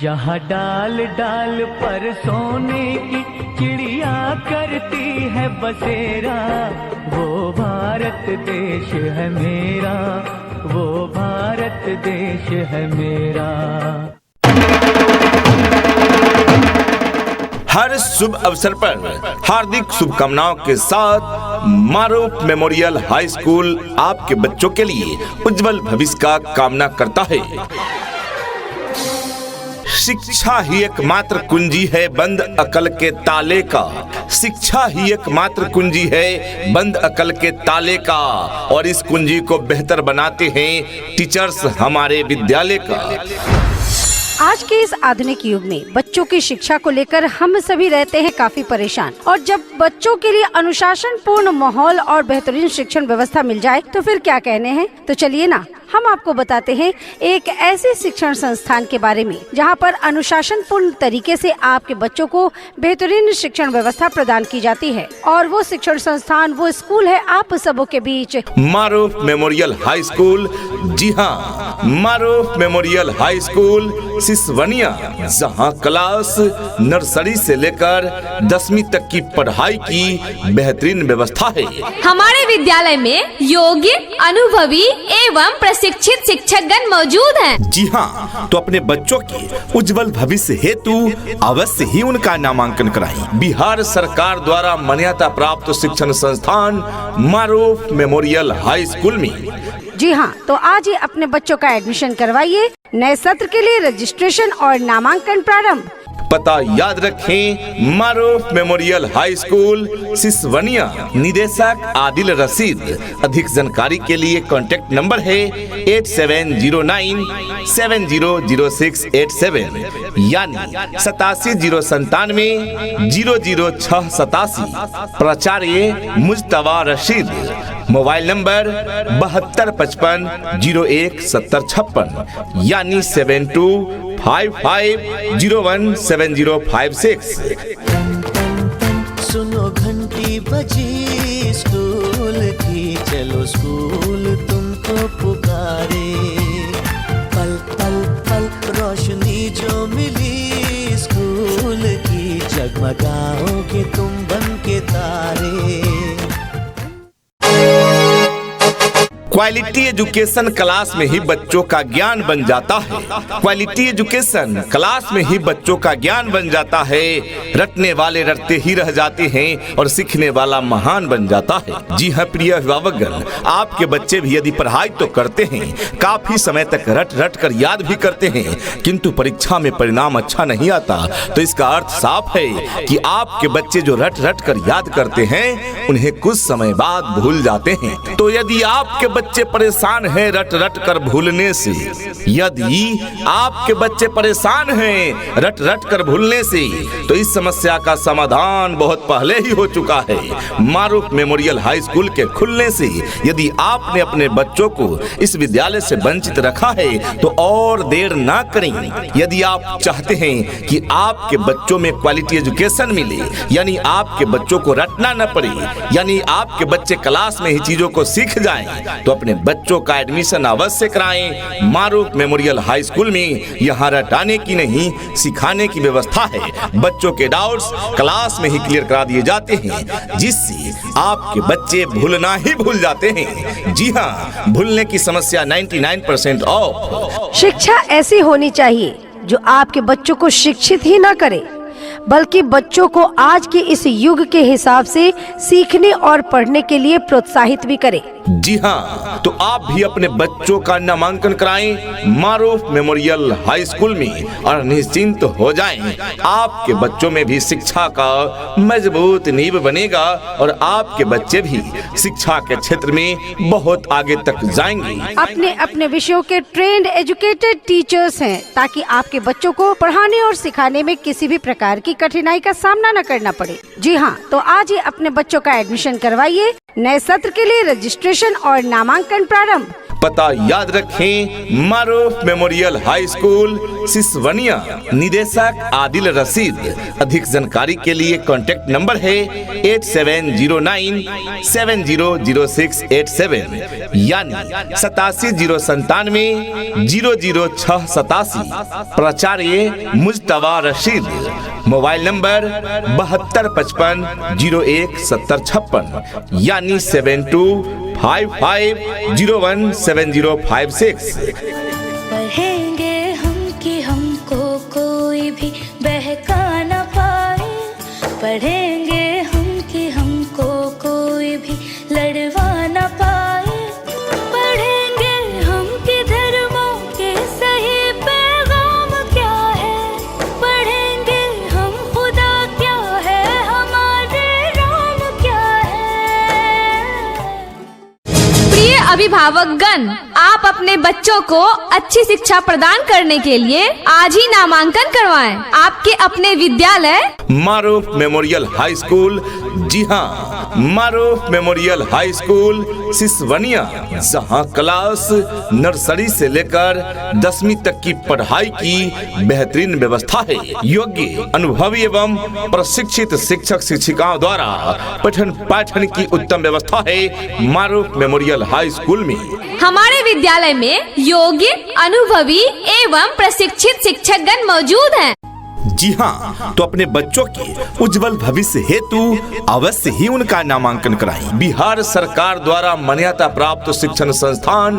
जहाँ डाल डाल पर सोने की चिड़िया करती है बसेरा, वो भारत देश है मेरा, वो भारत देश है मेरा। हर शुभ अवसर पर हार्दिक शुभकामनाओं के साथ मारूफ मेमोरियल हाई स्कूल आपके बच्चों के लिए उज्जवल भविष्य का कामना करता है। शिक्षा ही एकमात्र कुंजी है बंद अकल के ताले का, शिक्षा ही एकमात्र कुंजी है बंद अकल के ताले का, और इस कुंजी को बेहतर बनाते हैं टीचर्स हमारे विद्यालय का। आज के इस आधुनिक युग में बच्चों की शिक्षा को लेकर हम सभी रहते हैं काफी परेशान, और जब बच्चों के लिए अनुशासन पूर्ण माहौल और बेहतरीन शिक्षण व्यवस्था मिल जाए तो फिर क्या कहने हैं। तो चलिए ना, हम आपको बताते हैं एक ऐसे शिक्षण संस्थान के बारे में जहां पर अनुशासन पूर्ण तरीके से आपके बच्चों को बेहतरीन शिक्षण व्यवस्था प्रदान की जाती है, और वो शिक्षण संस्थान, वो स्कूल है आप सबों के बीच मारूफ मेमोरियल हाई स्कूल। जी हाँ, मारूफ मेमोरियल हाई स्कूल सिसवनिया, जहाँ क्लास नर्सरी से लेकर 10वीं तक की पढ़ाई की बेहतरीन व्यवस्था है। हमारे विद्यालय में योग्य, अनुभवी एवं प्रशिक्षित शिक्षकगण मौजूद हैं। जी हाँ, तो अपने बच्चों के उज्जवल भविष्य हेतु अवश्य ही उनका नामांकन कराएं। बिहार सरकार द्वारा मान्यता प्राप्त शिक्षण संस्थान मारूफ मेमोरियल हाई स्कूल में। जी हाँ, तो आज ही अपने बच्चों का एडमिशन करवाइए। नए सत्र के लिए रजिस्ट्रेशन और नामांकन प्रारंभ। पता याद रखें, मारूफ मेमोरियल हाई स्कूल सिसवनिया, निदेशक आदिल रशीद। अधिक जानकारी के लिए कॉन्टेक्ट नंबर है 8709700687 यानी 8709700687। प्राचार्य मुज्तबा रशीद। मोबाइल नंबर 7255017056 यानी 7255017056। सुनो घंटी बजी स्कूल की, चलो स्कूल तुमको पुकारे। पल पल पल रोशनी जो मिली स्कूल की, जगमगाओगे तुम बन के तारे। क्वालिटी एजुकेशन क्लास में ही बच्चों का ज्ञान बन जाता है। क्वालिटी एजुकेशन क्लास में ही बच्चों का ज्ञान बन जाता है। रटने वाले रटते ही रह जाते हैं और सीखने वाला महान बन जाता है। जी हाँ प्रिय अभिभावकगण, आपके बच्चे भी यदि पढ़ाई तो करते हैं, काफी समय तक रट रट कर याद भी करते हैं, किंतु परीक्षा में परिणाम अच्छा नहीं आता, तो इसका अर्थ साफ है कि आपके बच्चे जो रट रट कर याद करते हैं उन्हें कुछ समय बाद भूल जाते हैं। तो यदि आपके बच्चे परेशान हैं रट रट कर भूलने से, यदि आपके बच्चे परेशान हैं रट रट कर भूलने से, तो इस समस्या का समाधान बहुत पहले ही हो चुका है। मारूफ मेमोरियल हाई स्कूल के खुलने से यदि आपने अपने बच्चों को इस विद्यालय से वंचित रखा है तो और देर ना करें। यदि आप चाहते हैं कि आपके बच्चों में क्वालिटी एजुकेशन मिले, यानी आपके बच्चों को रटना न पड़े, यानी आपके बच्चे क्लास में ही चीजों को सीख जाएं, तो अपने बच्चों का एडमिशन अवश्य कराएं मारूफ मेमोरियल हाई स्कूल में। यहाँ रटाने की नहीं, सिखाने की व्यवस्था है। बच्चों के डाउट्स क्लास में ही क्लियर करा दिए जाते हैं, जिससे आपके बच्चे भूलना ही भूल जाते हैं। जी हाँ, भूलने की समस्या 99% ऑफ। शिक्षा ऐसी होनी चाहिए जो आपके बच्चों को शिक्षित ही ना करे, बल्कि बच्चों को आज के इस युग के हिसाब से सीखने और पढ़ने के लिए प्रोत्साहित भी करे। जी हाँ, तो आप भी अपने बच्चों का नामांकन कराएं मारूफ मेमोरियल हाई स्कूल में और निश्चिंत हो जाएं। आपके बच्चों में भी शिक्षा का मजबूत नींव बनेगा और आपके बच्चे भी शिक्षा के क्षेत्र में बहुत आगे तक जाएंगे। अपने अपने विषयों के ट्रेंड एजुकेटेड टीचर्स हैं, ताकि आपके बच्चों को पढ़ाने और सिखाने में किसी भी प्रकार की कठिनाई का सामना न करना पड़े। जी हाँ, तो आज ही अपने बच्चों का एडमिशन करवाइए। नए सत्र के लिए रजिस्ट्रेशन और नामांकन प्रारंभ। पता याद रखें, मारूफ मेमोरियल हाई स्कूल सिसवनिया, निदेशक आदिल रशीद। अधिक जानकारी के लिए कॉन्टैक्ट नंबर है 8709700687 यानी 8709700687। प्राचार्य मुज्तबा रशीद। मोबाइल नंबर 7255017056 यानी 7255017056। पढ़ेंगे हम कि हमको कोई भी बहका न पाए, पढ़ेंगे हम कि हमको कोई भी लड़वा न पाए, पढ़ेंगे हम कि धर्मों के सही पैगाम क्या है, पढ़ेंगे हम खुदा क्या है, हमारे राम क्या है। प्रिय अभिभावकगण, आप अपने बच्चों को अच्छी शिक्षा प्रदान करने के लिए आज ही नामांकन करवाएं। आपके अपने विद्यालय मारूफ मेमोरियल हाई स्कूल, जी हाँ, मारूफ मेमोरियल हाई स्कूल सिसवनिया, जहाँ क्लास नर्सरी से लेकर 10वीं तक की पढ़ाई की बेहतरीन व्यवस्था है। योग्य, अनुभवी एवं प्रशिक्षित शिक्षक शिक्षिकाओं द्वारा पठन पाठन की उत्तम व्यवस्था है। मारूफ मेमोरियल हाई स्कूल में हमारे विद्यालय में योग्य, अनुभवी एवं प्रशिक्षित शिक्षकगण मौजूद हैं। जी हाँ, तो अपने बच्चों के उज्जवल भविष्य हेतु अवश्य ही उनका नामांकन कराएं। बिहार सरकार द्वारा मान्यता प्राप्त शिक्षण संस्थान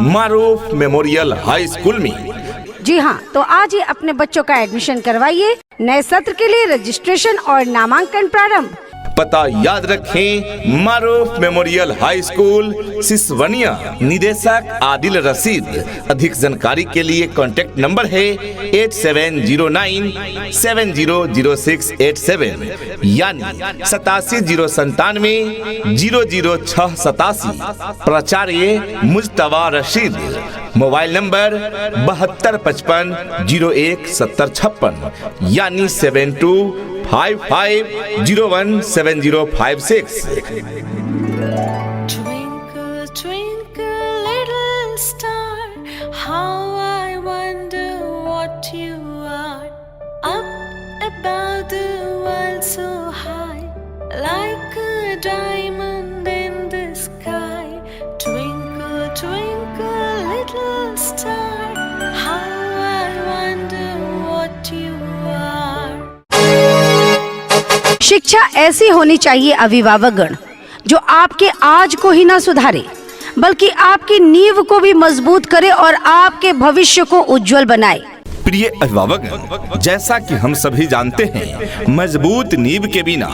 मारूफ मेमोरियल हाई स्कूल में। जी हाँ, तो आज ही अपने बच्चों का एडमिशन करवाइए। नए सत्र के लिए रजिस्ट्रेशन और नामांकन प्रारंभ। पता याद रखें, मारूफ मेमोरियल हाई स्कूल सिसवनिया, निदेशक आदिल रशीद। अधिक जानकारी के लिए कॉन्टैक्ट नंबर है 8709700687 यानी 8709700687। प्राचार्य मुज्तबा रशीद। मोबाइल नंबर 7255017056 यानी 7255017056। Twinkle, twinkle, little star, how I wonder what you are. Up above the world so high, like a diamond in the sky. Twinkle, twinkle, little star, how I wonder what you are. शिक्षा ऐसी होनी चाहिए अभिभावकगण, जो आपके आज को ही ना सुधारे बल्कि आपकी नींव को भी मजबूत करे और आपके भविष्य को उज्जवल बनाए। प्रिय अभिभावक, जैसा कि हम सभी जानते हैं, मजबूत नींव के बिना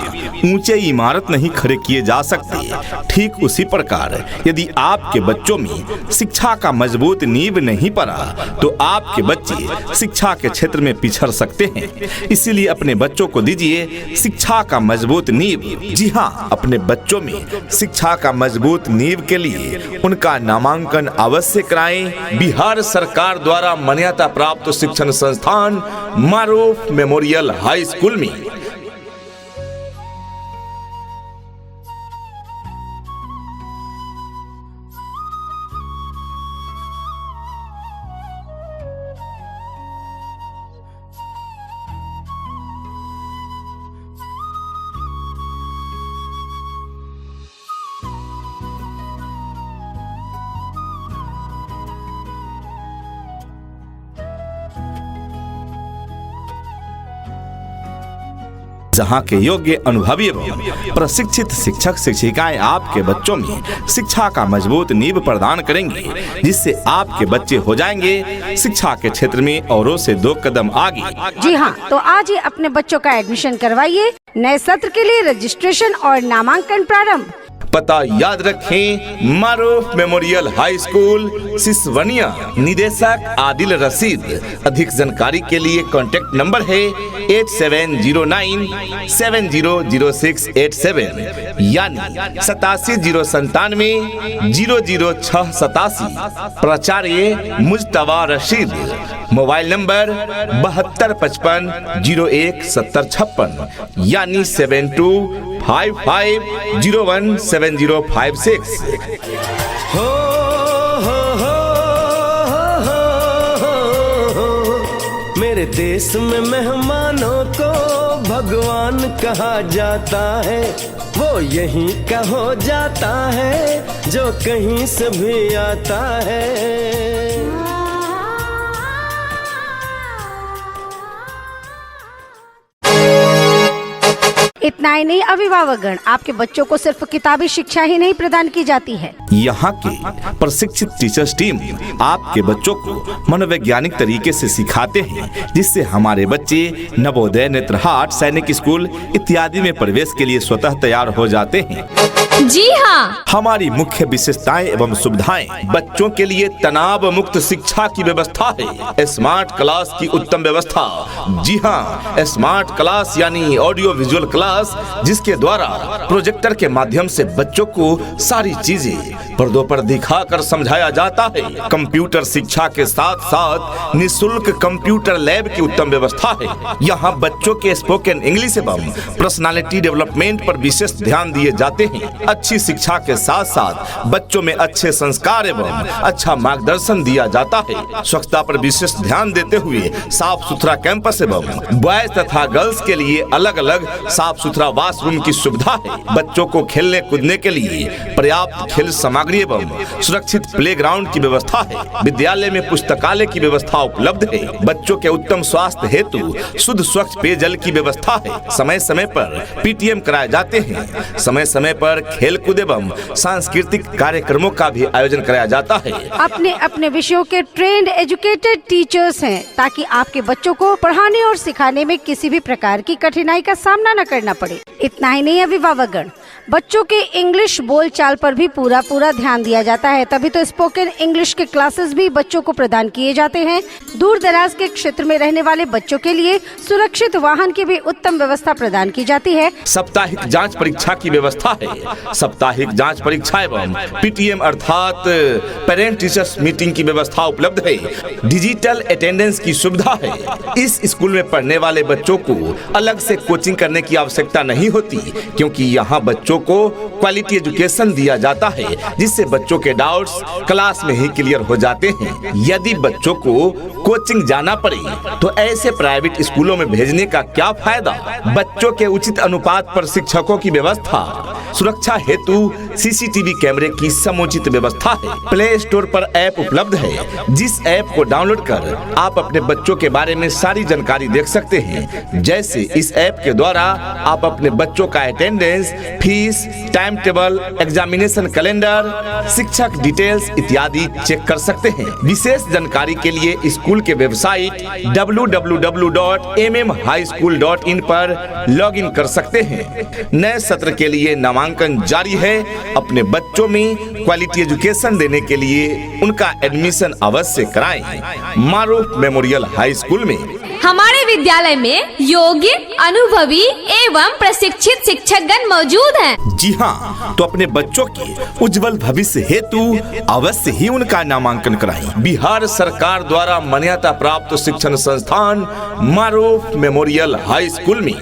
ऊंचे इमारत नहीं खड़े किए जा सकते। ठीक उसी प्रकार यदि आपके बच्चों में शिक्षा का मजबूत नींव नहीं पड़ा तो आपके बच्चे शिक्षा के क्षेत्र में पिछड़ सकते हैं। इसीलिए अपने बच्चों को दीजिए शिक्षा का मजबूत नींव। जी हाँ, अपने बच्चों में शिक्षा का मजबूत नींव के लिए उनका नामांकन अवश्य कराएं। बिहार सरकार द्वारा मान्यता प्राप्त शिक्षण संस्थान मारूफ मेमोरियल हाई स्कूल में। जहाँ के योग्य, अनुभवी एवं प्रशिक्षित शिक्षक शिक्षिकाएं आपके बच्चों में शिक्षा का मजबूत नींव प्रदान करेंगे, जिससे आपके बच्चे हो जाएंगे शिक्षा के क्षेत्र में औरों से 2 कदम आगे। जी हाँ, तो आज ही अपने बच्चों का एडमिशन करवाइए। नए सत्र के लिए रजिस्ट्रेशन और नामांकन प्रारंभ। पता याद रखें, मारूफ मेमोरियल हाई स्कूल सिसवनिया, निदेशक आदिल रशीद। अधिक जानकारी के लिए कॉन्टैक्ट नंबर है 8709700687 यानी 8709700687। प्राचार्य मुज्तबा रशीद। मोबाइल नंबर 7255017056 यानी 7255017056। हो मेरे देश में मेहमानों को भगवान कहा जाता है, वो यहीं का हो जाता है जो कहीं से भी आता है। इतना ही नहीं, अभिभावकगण, आपके बच्चों को सिर्फ किताबी शिक्षा ही नहीं प्रदान की जाती है। यहाँ की प्रशिक्षित टीचर्स टीम आपके बच्चों को मनोवैज्ञानिक तरीके से सिखाते हैं, जिससे हमारे बच्चे नवोदय, नेत्रहाट, सैनिक स्कूल इत्यादि में प्रवेश के लिए स्वतः तैयार हो जाते हैं। जी हाँ, हमारी मुख्य विशेषताएं एवं सुविधाएं बच्चों के लिए तनाव मुक्त शिक्षा की व्यवस्था है। स्मार्ट क्लास की उत्तम व्यवस्था। जी हाँ, स्मार्ट क्लास यानी ऑडियो विजुअल क्लास, जिसके द्वारा प्रोजेक्टर के माध्यम से बच्चों को सारी चीजें पर्दों पर दिखाकर समझाया जाता है। कंप्यूटर शिक्षा के साथ साथ निःशुल्क कंप्यूटर लैब की उत्तम व्यवस्था है। यहाँ बच्चों के स्पोकन इंग्लिश एवं पर्सनालिटी डेवलपमेंट पर विशेष ध्यान दिए जाते हैं। अच्छी शिक्षा के साथ साथ बच्चों में अच्छे संस्कार एवं अच्छा मार्गदर्शन दिया जाता है। स्वच्छता पर विशेष ध्यान देते हुए साफ सुथरा कैंपस एवं बॉयज तथा गर्ल्स के लिए अलग अलग साफ सुथरा वॉशरूम की सुविधा है। बच्चों को खेलने कूदने के लिए पर्याप्त खेल सामग्री एवं सुरक्षित प्लेग्राउंड की व्यवस्था है। विद्यालय में पुस्तकालय की व्यवस्था उपलब्ध है। बच्चों के उत्तम स्वास्थ्य हेतु शुद्ध स्वच्छ पेयजल की व्यवस्था है। समय समय पर पीटीएम कराए जाते हैं। समय समय पर खेल कूद एवं सांस्कृतिक कार्यक्रमों का भी आयोजन कराया जाता है। अपने अपने विषयों के ट्रेंड एजुकेटेड टीचर्स हैं, ताकि आपके बच्चों को पढ़ाने और सिखाने में किसी भी प्रकार की कठिनाई का सामना न करना पड़े। इतना ही नहीं, अभिभावकगण, बच्चों के इंग्लिश बोलचाल पर भी पूरा ध्यान दिया जाता है। तभी तो स्पोकन इंग्लिश के क्लासेस भी बच्चों को प्रदान किए जाते हैं। दूर दराज के क्षेत्र में रहने वाले बच्चों के लिए सुरक्षित वाहन की भी उत्तम व्यवस्था प्रदान की जाती है। साप्ताहिक जांच परीक्षा की व्यवस्था है। साप्ताहिक जांच परीक्षा एवं पीटीएम अर्थात पेरेंट टीचर्स मीटिंग की व्यवस्था उपलब्ध है। डिजिटल अटेंडेंस की सुविधा है। इस स्कूल में पढ़ने वाले बच्चों को अलग से कोचिंग करने की आवश्यकता नहीं होती, क्योंकि यहाँ बच्चों को क्वालिटी एजुकेशन दिया जाता है, जिससे बच्चों के डाउट्स क्लास में ही क्लियर हो जाते हैं। यदि बच्चों को कोचिंग जाना पड़े तो ऐसे प्राइवेट स्कूलों में भेजने का क्या फायदा। बच्चों के उचित अनुपात पर शिक्षकों की व्यवस्था, सुरक्षा हेतु सीसीटीवी कैमरे की समुचित व्यवस्था है। प्ले स्टोर पर ऐप उपलब्ध है, जिस ऐप को डाउनलोड कर आप अपने बच्चों के बारे में सारी जानकारी देख सकते हैं। जैसे इस ऐप के द्वारा आप अपने बच्चों का attendance, fees, time table, examination calendar, शिक्षक डिटेल्स इत्यादि चेक कर सकते हैं। विशेष जानकारी के लिए स्कूल के वेबसाइट www.mmhighschool.in पर लॉगिन कर सकते हैं। नए सत्र के लिए नामांकन जारी है। अपने बच्चों में क्वालिटी एजुकेशन देने के लिए उनका एडमिशन अवश्य कराएं। मारूफ मेमोरियल हाई स्कूल में हमारे विद्यालय में योग्य, अनुभवी एवं प्रशिक्षित शिक्षकगण मौजूद हैं। जी हाँ, तो अपने बच्चों के उज्जवल भविष्य हेतु अवश्य ही उनका नामांकन कराएं। बिहार सरकार द्वारा मान्यता प्राप्त शिक्षण संस्थान मारूफ मेमोरियल हाई स्कूल में।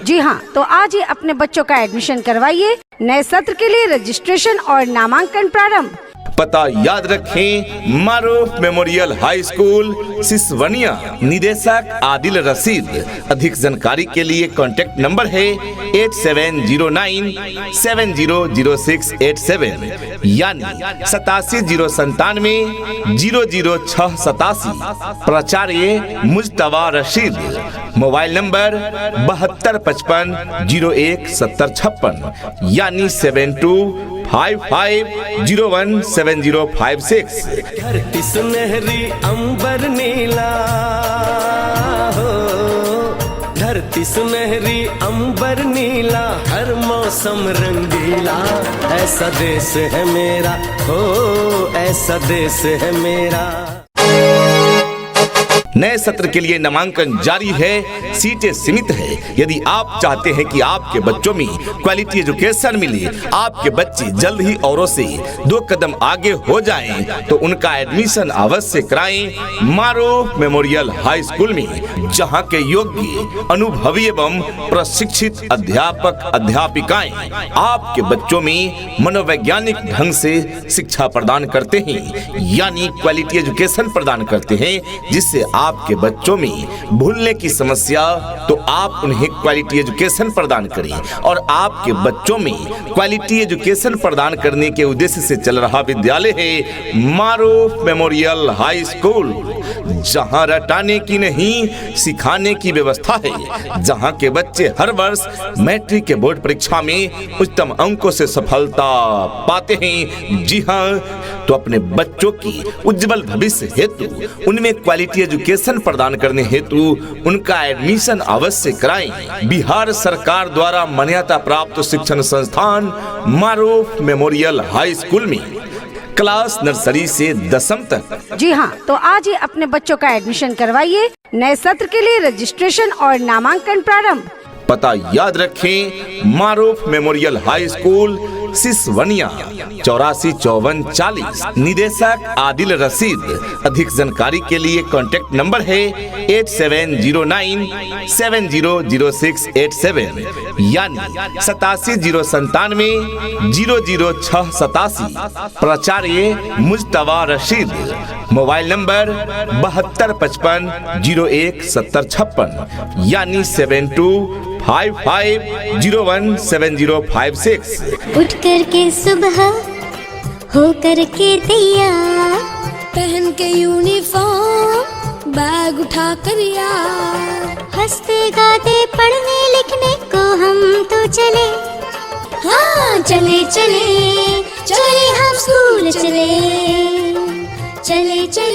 जी हाँ, तो आज ही अपने बच्चों का एडमिशन करवाइए। नए सत्र के लिए रजिस्ट्रेशन और नामांकन प्रारंभ। पता याद रखें, मारूफ मेमोरियल हाई स्कूल, सिसवनिया। निदेशक आदिल रशीद। अधिक जानकारी के लिए कॉन्टैक्ट नंबर है 8709700687 यानी 8709700687। प्राचार्य मुजतबा रशीद। मोबाइल नंबर 7255017056 यानी 7255017056। धरती सुनहरी अंबर नीला हो, धरती सुनहरी अंबर नीला, हर मौसम रंगीला। ऐसा देश है मेरा, हो ऐसा देश है मेरा। नए सत्र के लिए नामांकन जारी है, सीटें सीमित है। यदि आप चाहते हैं कि आपके बच्चों में क्वालिटी एजुकेशन मिले, आपके बच्चे जल्द ही औरों से 2 कदम आगे हो जाएं, तो उनका एडमिशन अवश्य कराएं मारूफ मेमोरियल हाई स्कूल में, जहां के योग्य, अनुभवी एवं प्रशिक्षित अध्यापक अध्यापिकाएं आपके बच्चों में मनोवैज्ञानिक ढंग से शिक्षा प्रदान करते हैं, यानी क्वालिटी एजुकेशन प्रदान करते हैं, जिससे आपके बच्चों में भूलने की समस्या, तो आप उन्हें क्वालिटी एजुकेशन प्रदान करें। और आपके बच्चों में क्वालिटी एजुकेशन प्रदान करने के उद्देश्य से चल रहा विद्यालय है मारूफ मेमोरियल हाई स्कूल, जहां रटाने की नहीं सिखाने की व्यवस्था है, जहां के बच्चे हर वर्ष मैट्रिक के बोर्ड परीक्षा में उच्चतम अंकों से सफलता पाते हैं। जी हाँ, तो अपने बच्चों की उज्जवल भविष्य हेतु उनमें क्वालिटी एजुकेशन प्रदान करने हेतु उनका एडमिशन अवश्य कराएं। बिहार सरकार द्वारा मान्यता प्राप्त शिक्षण संस्थान मारूफ मेमोरियल हाई स्कूल में क्लास नर्सरी से 10वीं तक। जी हाँ, तो आज ही अपने बच्चों का एडमिशन करवाइए। नए सत्र के लिए रजिस्ट्रेशन और नामांकन प्रारंभ। पता याद रखें, मारूफ मेमोरियल हाई स्कूल, सिसवनिया, 845440। निदेशक आदिल रशीद। अधिक जानकारी के लिए कॉन्टैक्ट नंबर है 8709700687, यानी 8709700687। प्राचार्य मुज्तबा रशीद। मोबाइल नंबर 7255017056, यानी 7255017056। उठ कर के सुबह हो कर के तैयार, पहन के यूनिफॉर्म, बैग उठा कर यार, हंसते गाते पढ़ने लिखने को हम तो चले। हाँ चले चले चले हम स्कूल चले, चले चले